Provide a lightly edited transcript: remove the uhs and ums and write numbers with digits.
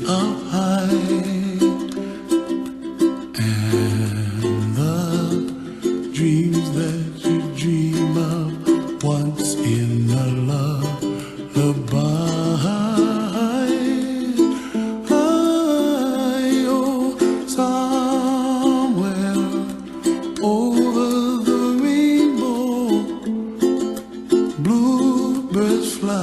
up high, and the dreams that you dream of once in a lullaby. Oh, somewhere over the rainbow, bluebirds fly.